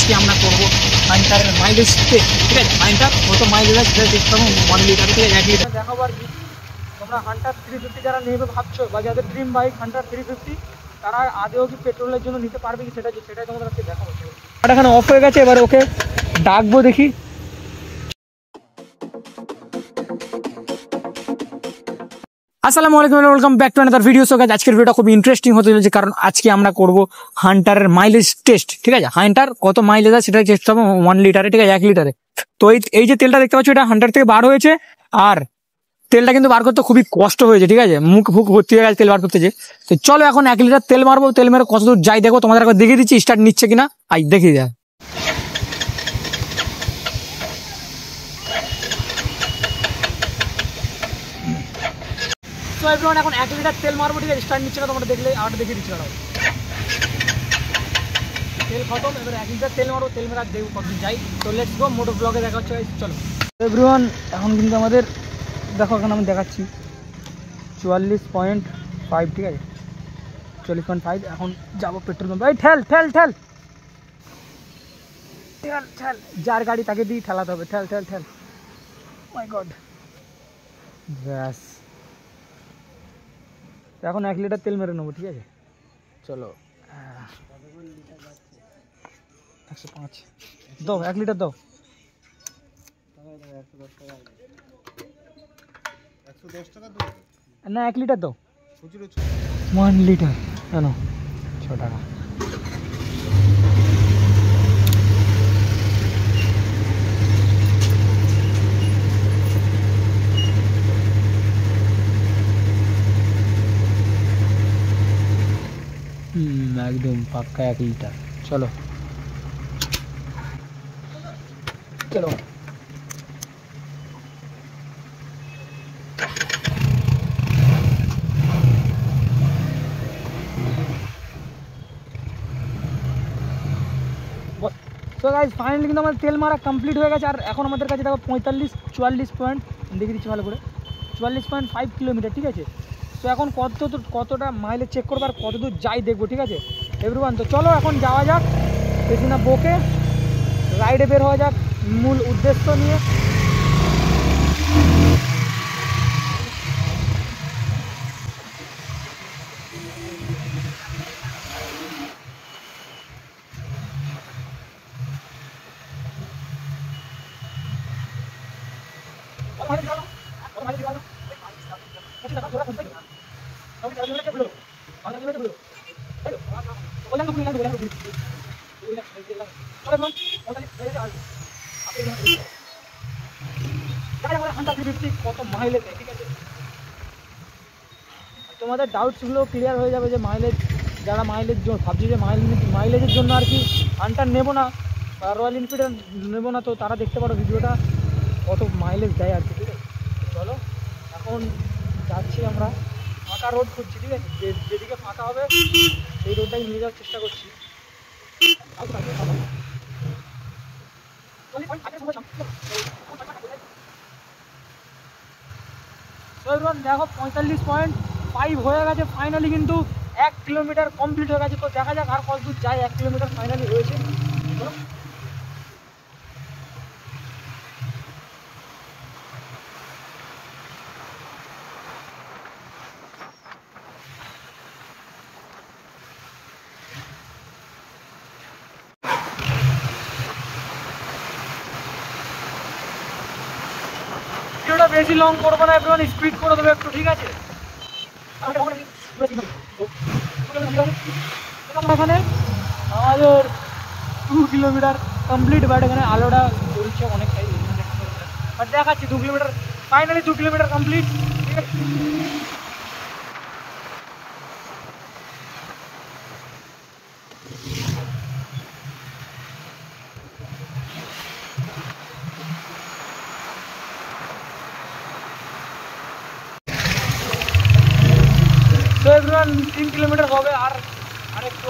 আজকে আমরা করবো হান্টারের মাইলেজ টেস্ট, ঠিক আছে? হান্টার কত মাইলেজ আছে সেটা দেখতে পাবো 1 লিটার থেকে 1 লিটার দেখাবো আর কি। তোমরা হান্টার 350 যারা নেবে ভাবছো বা যাদের ড্রিম বাইক হান্টার 350, তারা আদেও কি পেট্রোলের জন্য নিতে পারবে কি সেটাই তোমাদের আজকে দেখাবো। আর এখানে অফ হয়ে গেছে, এবার ওকে ডাকবো দেখি। আসসালামু আলাইকুম, welcome back to another video. So guys, আজকের ভিডিওটা খুব ইন্টারেস্টিং হতে চলেছে, কারণ আজকে আমরা করব হান্টারের মাইলেজ টেস্ট, ঠিক আছে? হান্টার কত মাইলেজ আছে সেটা চেষ্টা করবো 1 লিটারে, ঠিক আছে? 1 লিটারে। তো এই যে তেলটা দেখতে পাচ্ছ, এটা হান্টার থেকে বার হয়েছে, আর তেলটা কিন্তু বার করতে খুবই কষ্ট হয়েছে, ঠিক আছে? মুখ ভর্তি হয়ে গেছে তেল বার করতে যে। তো চলো এখন 1 লিটার তেল মারবো, তেল মেরে কত দূর যাই দেখো, তোমাদের একবার দেখিয়ে দিচ্ছি স্টার্ট নিচ্ছে কিনা। আই দেখিয়ে দেয়। তো এভরিওয়ান, এখন 1 লিটার তেল মারবো, ঠিক আছে? স্টার্ট নিচ্ছে না, তোমরা দেখলে আর দেখিয়ে দিচ্ছি না। তেল খতম, এবার 1 লিটার তেল মারবো, তেল মেরে দেখবো কত যাই। তো লেটস গো, মোটর ব্লগে দেখা হচ্ছে। চলো এভরিওয়ান, এখন কিন্তু আমাদের দেখো, এখন আমি দেখাচ্ছি 44.5, ঠিক আছে? 44.5। এখন যাবো পেট্রোল পাম্প। এই ঠেল ঠেল ঠেল ঠেল ঠেল, যার গাড়ি তাকে দিয়ে ঠেলাতে হবে। ঠেল ঠেল ঠেল, মাই গড। ব্যাস, এখন 1 লিটার তেল মেরে নেবো, ঠিক আছে? চলো 105 দাও, 1 লিটার দাও। 110 টাকা না, 1 লিটার দাও। 1 লিটার কেন? 6 টাকা। একদম পাক্কা 1 লিটার। চলো চলো। তো গাইজ, ফাইনালি কিন্তু আমাদের তেল মারা কমপ্লিট হয়ে গেছে। আর এখন আমাদের কাছে দেখো 44 পয়েন্ট, দেখে দিচ্ছি ভালো করে, 44.5 কিলোমিটার, ঠিক আছে? তো এখন কতটা মাইলেজ চেক করবো আর কত দূর যাই দেখবো, ঠিক আছে এভরিওয়ান? তো চলো এখন যাওয়া যাক, বেশি না বকে রাইডে বের হওয়া যাক মূল উদ্দেশ্য নিয়ে। কত মাইলেজ, ঠিক আছে? তোমাদের ডাউটসগুলো ক্লিয়ার হয়ে যাবে যে মাইলেজ, যারা মাইলেজ ভাবছি যে মাইলেজের জন্য আর কি হান্টার নেবো না বা রয়্যাল এনফিল্ড নেবো না, তো তারা দেখতে পারো ভিডিওটা কত মাইলেজ দেয় আর কি, ঠিক আছে? চলো এখন যাচ্ছি আমরা, ফাঁকা রোড খুঁজছি, ঠিক আছে? যেদিকে ফাঁকা হবে সেই রোডটাই নিয়ে যাওয়ার চেষ্টা করছি। দেখো 45.5 হয়ে গেছে ফাইনালি, কিন্তু 1 কিলোমিটার কমপ্লিট হয়ে গেছে। তো দেখা যাক আর কত দূর যায়। 1 কিলোমিটার ফাইনালি হয়েছে। ভিডিওটা বেশি লং করবো না, একটু স্পিড করে দেবো একটু, ঠিক আছে? এখানে আমাদের 2 কিলোমিটার কমপ্লিট, বাট এখানে আলোটা চলছে অনেকটাই, বাট দেখাচ্ছি 2 কিলোমিটার ফাইনালি, 2 কিলোমিটার কমপ্লিট, ঠিক আছে? তো এভরিওয়ান 3 কিলোমিটার হবে, আর একটু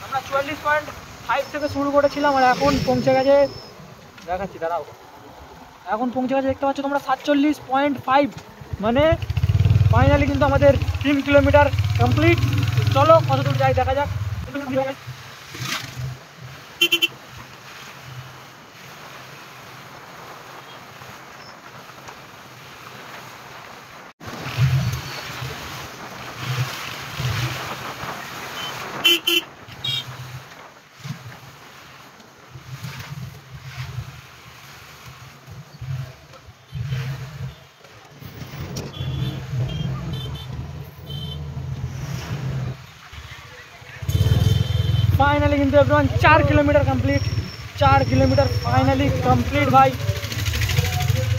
আমরা 44.5 থেকে শুরু করেছিলাম, আর এখন পৌঁছে গেছে, দেখাচ্ছি দাঁড়াও, এখন পৌঁছে গেছে দেখতে পাচ্ছ তোমরা 47.5, মানে ফাইনালি কিন্তু আমাদের 3 কিলোমিটার কমপ্লিট। চলো কত দূর যাই দেখা যাক। फाइनली কিন্তু everyone 4 kilometre complete, 4 kilometre finally complete भाई।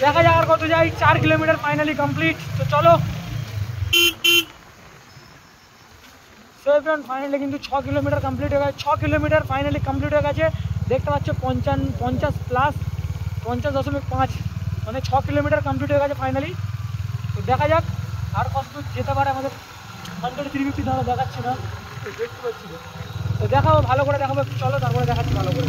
দেখা যাক আর কত যাই। 4 किलोमीटर फाइनली कंप्लीट। तो चलो সো एवरीवन फाइनली কিন্তু 6 किलोमीटर कंप्लीट হয়ে গেছে। 6 किलोमीटर फाइनली कंप्लीट হয়ে গেছে। দেখতে পাচ্ছ 50 প্লাস 50.5 মানে 6 किलोमीटर कंप्लीट হয়ে গেছে ফাইনালি। তো দেখা যাক আর কত দূর যেতে পারে আমাদের। 100-350 ধরো দেখাচ্ছি না, দেখতে পাচ্ছি। তো দেখাবো ভালো করে দেখাবো, চলো তারপরে দেখাচ্ছি ভালো করে।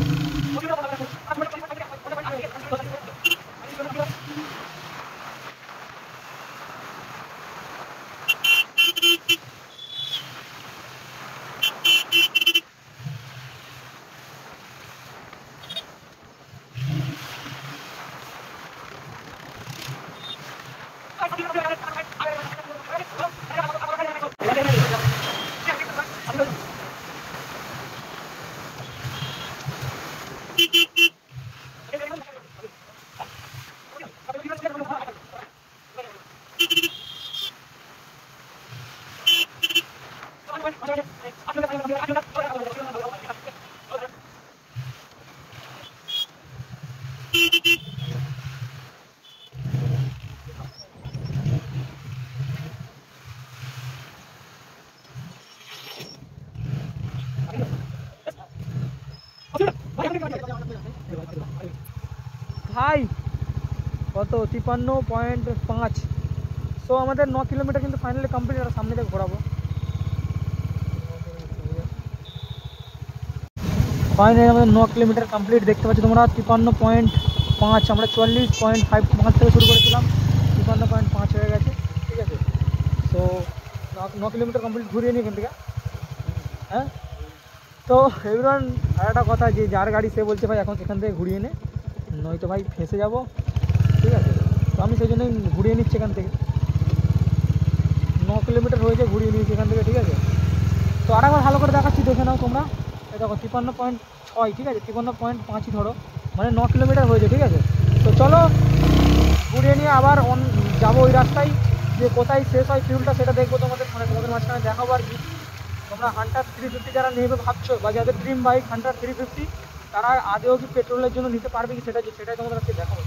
ভাই কত 53.5। সো আমাদের 9 किलोमीटर কিন্তু ফাইনালি কমপ্লিট। আর সামনে থেকে ঘোরাবো। ফাইনালি আমাদের 9 किलोमीटर কমপ্লিট। দেখতে পাচ্ছ তোমরা 53.5। আমরা 44.5 থেকে শুরু করেছিলাম, 53.5 হয়ে গেছে। ঠিক আছে, সো 9 किलोमीटर কমপ্লিট ঘুরিয়ে নিই এখান থেকে। হ্যাঁ, তো এভরিওয়ান আর একটা কথা, যে যার গাড়ি সে বলছে ভাই এখন সেখান থেকে ঘুরিয়ে নে, নয়তো ভাই ফেঁসে যাব। ঠিক আছে, তো আমি সেই জন্যই ঘুরিয়ে নিচ্ছি এখান থেকে। 9 किलोमीटर হয়েছে, ঘুরিয়ে নিয়েছি এখান থেকে। ঠিক আছে, তো আরেকবার ভালো করে দেখাচ্ছি, দেখে নাও তোমরা। এই দেখো 53.6। ঠিক আছে, 53.5 ধরো, মানে 9 किलोमीटर হয়েছে। ঠিক আছে, তো চলো ঘুরিয়ে নিয়ে আবার যাবো ওই রাস্তায়। যে কোথায় শেষ হয় ফিউলটা সেটা দেখবো তোমাদের, মানে তোমাদের মাঝখানে দেখাবো আর কি। তোমরা হান্টার 350 যারা নেবে ভাবছো, বা যাদের ড্রিম বাইক হান্টার 350, তারা আদেও কি পেট্রোলের জন্য নিতে পারবে কি সেটাই তোমাদের কাছে দেখাবো।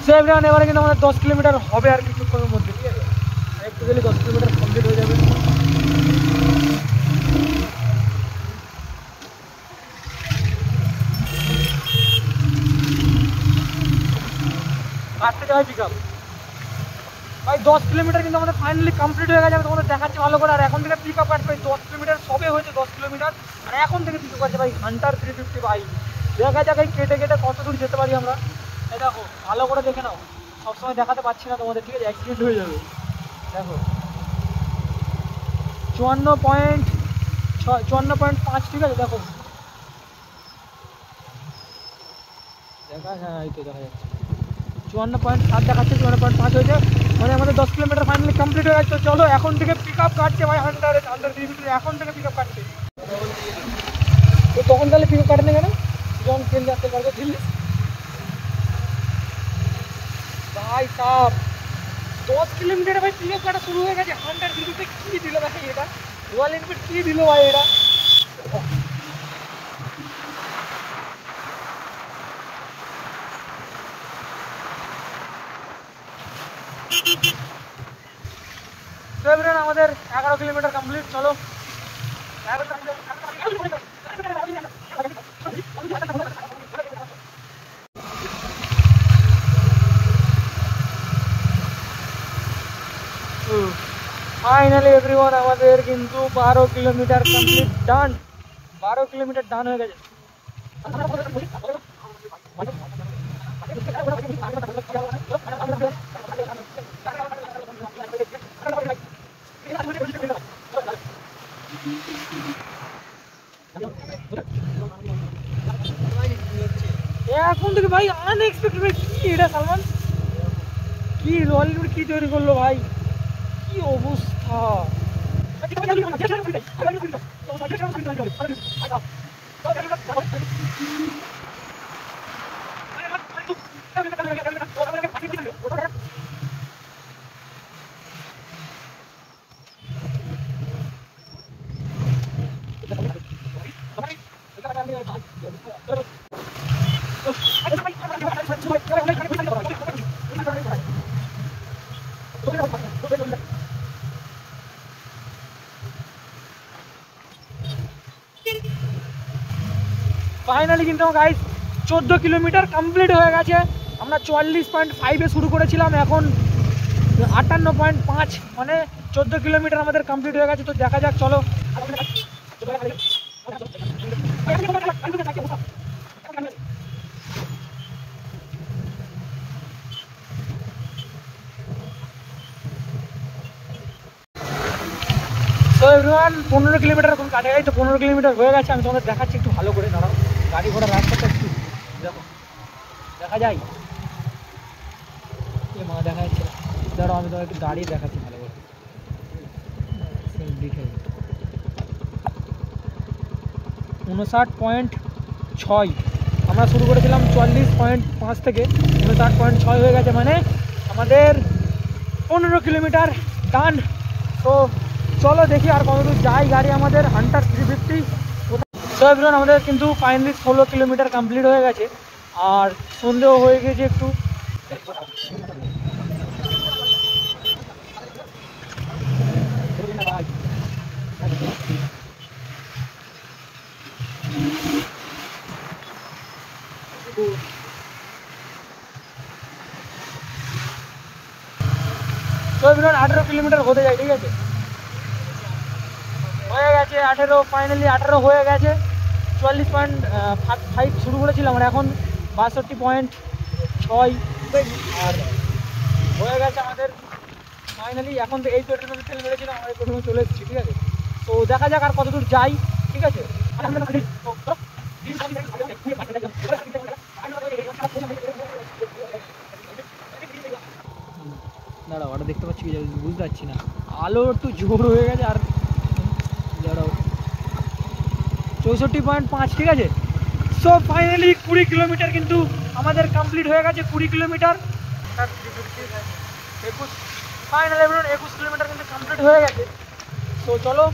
সো এভরিওয়ান এবারে কিন্তু আমাদের 10 किलोमीटर হবে আর কিছুক্ষণের মধ্যে। ঠিক আছে, একটু গেলে 10 किलोमीटर কমপ্লিট হয়ে যাবে। আসতে যাবে পিক আপ ভাই। 10 किलोमीटर কিন্তু আমাদের ফাইনালি কমপ্লিট হয়ে গেছে। আমি তোমাদের দেখাচ্ছি ভালো করে। আর এখন থেকে পিক আপ কাটবে 10 किलोमीटर সবে হয়েছে 10 किलोमीटर। আর এখন থেকে পিক আপ কাটছে ভাই হান্টার 350 ভাই। দেখা যাক এই কেটে কেটে কত দূর যেতে পারি আমরা। এই দেখো ভালো করে দেখে নাও, সবসময় দেখাতে পারছি না তোমাদের। ঠিক আছে, অ্যাক্সিডেন্ট হয়ে যাবে। দেখো 54.5। ঠিক আছে, দেখো দেখা, হ্যাঁ এই তো দেখা যাচ্ছে 54.7 দেখাচ্ছে। 54.5 হয়েছে, মানে আমাদের 10 किलोमीटर ফাইনালি কমপ্লিট হয়ে গেছে। তো চলো এখন থেকে পিক আপ কাটছে ভাই হান্টার 350। এখন থেকে পিক আপ কাটছে। তো তখন তাহলে পিক আপ কাটে কেন, যখন তেল আসতে পারবে দিল্লি ভাই সাপ। 10 किलोमीटर ভাই পিক আপ কাটা শুরু হয়ে গেছে। হান্টার 350 কি দিল ভাই এটা, রয়্যাল এনফিল্ড কি দিল ভাই এটা। আমাদের 11 किलोमीटर কমপ্লিট। চলো ফাইনালি এভরিওয়ান আমাদের কিন্তু 12 কিলোমিটার কমপ্লিট ডান। 12 কিলোমিটার ডান হয়ে গেছে। এখন থেকে ভাই আনএক্সপেক্টেড ভাই, কি এটা সালমান, কি ললিউড কি তৈরি করলো ভাই, কি অবস্থা। ফাইনালি কিন্তু গাইস 14 কিলোমিটার কমপ্লিট হয়ে গেছে। আমরা 44.5-এ শুরু করেছিলাম, এখন 58.5, মানে 14 কিলোমিটার আমাদের কমপ্লিট হয়ে গেছে। তো দেখা যাক, চলো। তো এভরিওয়ান 15 কিলোমিটার এখন কাটে গেছে, তো 15 কিলোমিটার হয়ে গেছে। আমি তোমাদের দেখাচ্ছি একটু ভালো করে, দাঁড়াও। গাড়ি ঘোড়া রাস্তাটা একটু দেখো, দেখা যায় মা, দেখা যাচ্ছে। দাঁড়াও, আমি তোমাকে একটু দাঁড়িয়ে দেখাচ্ছি ভালো করে। 59.6 আমরা শুরু করেছিলাম 44.5 থেকে, 59.6 হয়ে গেছে, মানে আমাদের 15 কিলোমিটার ডান। তো চলো দেখি আর কতদূর যাই গাড়ি আমাদের। হান্টার 350। তো এভরিওয়ান আমাদের কিন্তু ফাইনালি 16 কিলোমিটার কমপ্লিট হয়ে গেছে, আর সন্দেহ হয়ে গেছে একটু। তো এভরিওয়ান 18 কিলোমিটার হতে যায়, ঠিক আছে, হয়ে গেছে 18। ফাইনালি 18 হয়ে গেছে। 44.5 শুরু করেছিলাম, আর এখন 62.6 আর হয়ে গেছে আমাদের ফাইনালি। এখন তো এই পেট্রোলে তেল মেরেছিলাম, আমরা প্রথমে চলে এসেছি, ঠিক আছে। তো দেখা যাক আর কতদূর যাই, ঠিক আছে। দাঁড়াও, ওটা দেখতে পাচ্ছি কি বুঝতে পারছি না, আলো একটু জোর হয়ে গেছে। আর দাঁড়াও, 64.5, ঠিক আছে। সো ফাইনালি 20 কিলোমিটার কিন্তু আমাদের কমপ্লিট হয়ে গেছে। 20 কিলোমিটার, 21, ফাইনালি 21 কিলোমিটার কিন্তু কমপ্লিট হয়ে গেছে। তো চলো।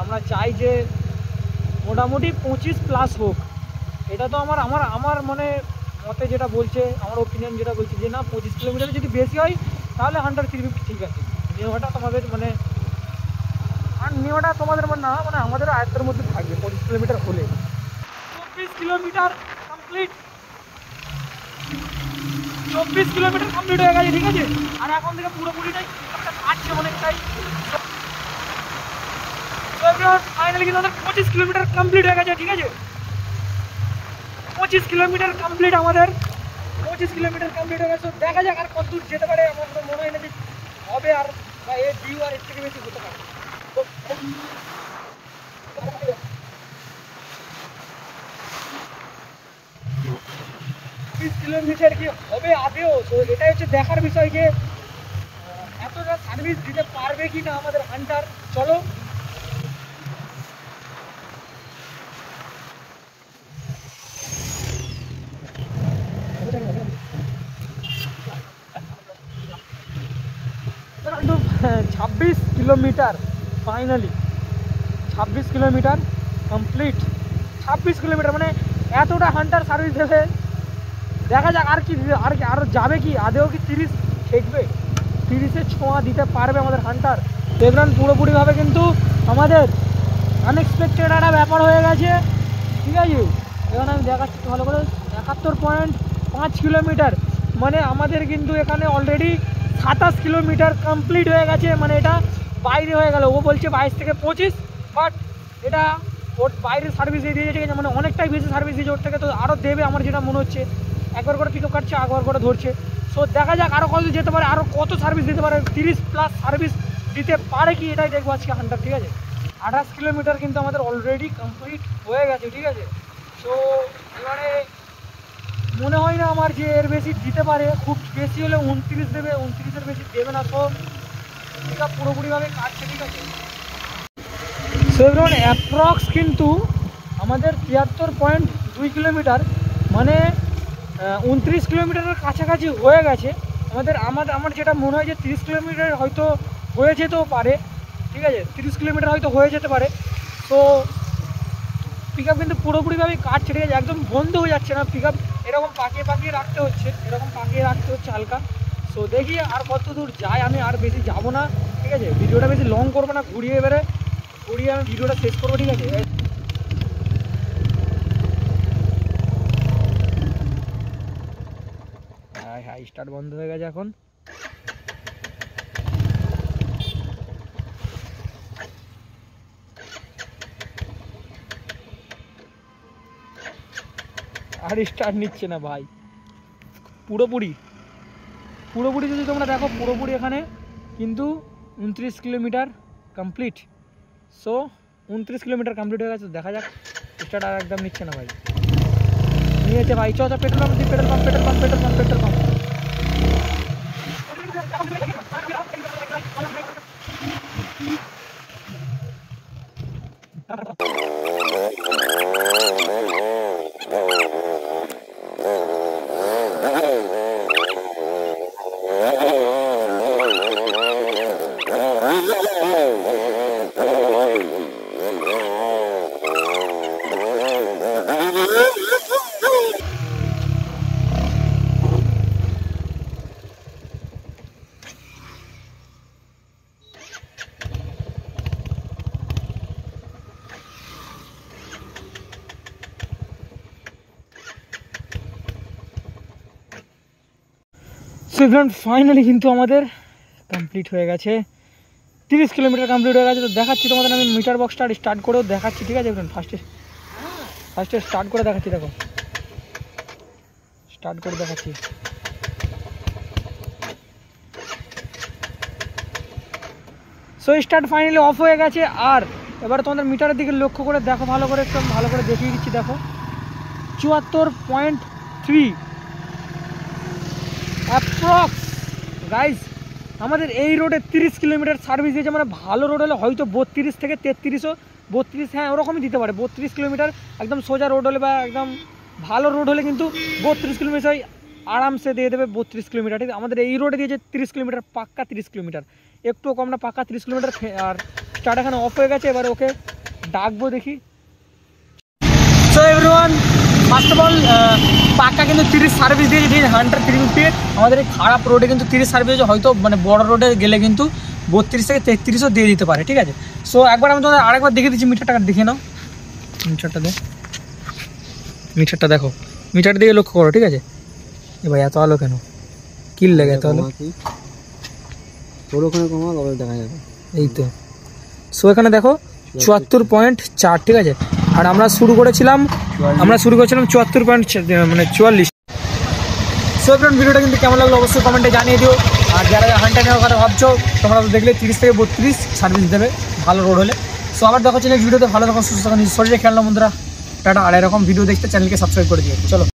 আমরা চাই যে মোটামুটি 25+ হোক। এটা তো আমার আমার আমার মানে মতে যেটা বলছে, আমার ওপিনিয়ন যেটা বলছে যে না, 25 কিলোমিটার যদি বেশি হয় তাহলে হান্টার 350 ঠিক আছে। নিয়মটা তোমাদের মানে, আর নিয়মটা তোমাদের না, মানে আমাদের আয়ত্তের মধ্যে থাকবে 25 কিলোমিটার হলে। 24 কিলোমিটার কমপ্লিট, 24 কিলোমিটার কমপ্লিট হয়ে গেছে, ঠিক আছে। আর এখন থেকে পুরোপুরিটাই কাটছে অনেকটাই। ফাইনালি কিন্তু আমাদের 25 কিলোমিটার কমপ্লিট হয়ে গেছে, ঠিক আছে। 25 কিলোমিটার কমপ্লিট আমাদের, 25 কিলোমিটার কমপ্লিট হয়ে গেছে। দেখা যাক আর কতদূর যেতে পারে। আমার তো মনে হয় না যে হবে, আর বা এর ভিউ আর এর থেকে বেশি হতে পারে। 20 কিলোমিটার কি হবে আদেও? তো এটাই হচ্ছে দেখার বিষয় যে এতটা সার্ভিস দিতে পারবে কি না আমাদের হান্টার। চলো। কিন্তু 26 kilometre finally, 26 kilometre complete. 26 kilometre মানে এতটা হান্টার সার্ভিস দেবে, দেখা যাক আর কি আরও যাবে কি, আদেও কি 30 ঠেকবে, 30-এর ছোঁয়া দিতে পারবে আমাদের হান্টার। দেখলাম পুরোপুরিভাবে কিন্তু আমাদের আনএক্সপেক্টেড একটা ব্যাপার হয়ে গেছে, ঠিক আছে। এখানে আমি দেখাচ্ছি ভালো করে, 71.5 কিলোমিটার, মানে আমাদের কিন্তু এখানে অলরেডি 27 কিলোমিটার কমপ্লিট হয়ে গেছে, মানে এটা বাইরে হয়ে গেল। ও বলছে 22 থেকে 25, বাট এটা ওর বাইরে সার্ভিস দিয়ে দিয়েছে, ঠিক আছে, মানে অনেকটাই বেশি সার্ভিস দিয়েছে ওর থেকে, তো আরও দেবে আমার যেটা মনে হচ্ছে। একবার করে পিক আপ কাটছে, একবার করে ধরছে। সো দেখা যাক আরও কত যেতে পারে, আরও কত সার্ভিস দিতে পারে, 30+ সার্ভিস দিতে পারে কি, এটাই দেখবো আজকে হান্টার, ঠিক আছে। 28 কিলোমিটার কিন্তু আমাদের অলরেডি কমপ্লিট হয়ে গেছে, ঠিক আছে। সো এবারে মনে হয় না আমার যে এর বেশি দিতে পারে, খুব বেশি হলে 29 দেবে, 29-এর বেশি দেবে না। তো এটা পুরোপুরিভাবে কাটছে, ঠিক আছে। সো এবার অ্যাপ্রক্স কিন্তু আমাদের 73.2 কিলোমিটার, মানে 29 কিলোমিটারের কাছাকাছি হয়ে গেছে আমাদের। আমার যেটা মনে হয় যে 30 কিলোমিটার হয়তো হয়ে যেতেও পারে, ঠিক আছে, 30 কিলোমিটার হয়তো হয়ে যেতে পারে। তো পিক আপ কিন্তু পুরোপুরিভাবে কাটছে, ঠিক আছে, একদম বন্ধ হয়ে যাচ্ছে না পিক আপ, এরকম পাকিয়ে রাখতে হচ্ছে, হালকা। সো দেখি আর কত দূর যায়, আমি আর বেশি যাব না, ঠিক আছে, ভিডিওটা বেশি লং করবো না, ঘুরিয়ে আমি ভিডিওটা শেষ করবো, ঠিক আছে। হ্যাঁ, স্টার্ট বন্ধ হয়ে গেছে এখন। আর স্টার্ট নিচ্ছে না ভাই, পুরোপুরি যদি তোমরা দেখো, পুরোপুরি এখানে কিন্তু 29 kilometre complete. So 29 kilometre complete হয়ে গেছে। দেখা যাক, স্টার্ট আর একদম নিচ্ছে না ভাই, নিয়েছে ভাই। চ petrol pump. So friend, finally কিন্তু আমাদের কমপ্লিট হয়ে গেছে, 30 কিলোমিটার কমপ্লিট হয়ে গেছে। তো দেখাচ্ছি তোমাদের, আমি মিটার বক্সটা স্টার্ট করেও দেখাচ্ছি, ঠিক আছে ফ্রেন্ড। ফার্স্টে স্টার্ট করে দেখাচ্ছি, দেখো, স্টার্ট করে দেখাচ্ছি। সো স্টার্ট ফাইনালি অফ হয়ে গেছে। আর এবার তোমাদের মিটারের দিকে লক্ষ্য করে দেখো, ভালো করে একটু ভালো করে দেখিয়ে দিচ্ছি, দেখো 74.3 অ্যাপ্রক্স গাইজ। আমাদের এই রোডে 30 কিলোমিটার সার্ভিস দিয়েছে, মানে ভালো রোড হলে হয়তো 32 থেকে 33ও 32, হ্যাঁ ওরকমই দিতে পারে। 32 কিলোমিটার একদম সোজা রোড হলে বা একদম ভালো রোড হলে কিন্তু 32 কিলোমিটার আরামসে দিয়ে দেবে। 32 কিলোমিটার, ঠিক আছে। আমাদের এই রোডে দিয়েছে 30 কিলোমিটার, পাক্কা 30 কিলোমিটার, একটু কম না, পাক্কা 30 কিলোমিটার। আর স্টার্ট এখানে অফ হয়ে গেছে, এবারে ওকে ডাকবো, দেখি। So everyone, first of all পাক্কা কিন্তু 30 সার্ভিস দিয়েছে, ঠিক আছে, হান্টার 350। আমাদের এই খারাপ রোডে কিন্তু 30 সার্ভিস হয়েছে, হয়তো মানে বড় রোডে গেলে কিন্তু 32 থেকে 33ও দিয়ে দিতে পারে, ঠিক আছে। সো একবার আমি তোমাদের আরেকবার দেখে দিচ্ছি, মিটারটা দেখে নাও, মিটারটা দেখো, মিটার দিকে লক্ষ্য করো, ঠিক আছে। এবার এত আলো কেন, কিল লাগে এত আলো, দেখা যাবে এই তো। সো এখানে দেখো 74.4, ঠিক আছে। আর আমরা শুরু করেছিলাম 74.44। সো ফ্রেন্ড, ভিডিওটা কিন্তু কেমন লাগলো অবশ্যই কমেন্টে জানিয়ে দিও। আর যারা হান্টার নেওয়ার কথা ভাবছো, তোমরা তো দেখলে 30 থেকে 32 সার্ভিস দেবে ভালো রোড হলে। সো আবার দেখা হচ্ছে নেক্সট ভিডিওতে। ভালো থাকুন, সুস্থ থাকুন, শরীরে খেয়াল নাও বন্ধুরা, টাটা। আর এরকম ভিডিও দেখতে চ্যানেলকে সাবস্ক্রাইব করে দিও। চলো।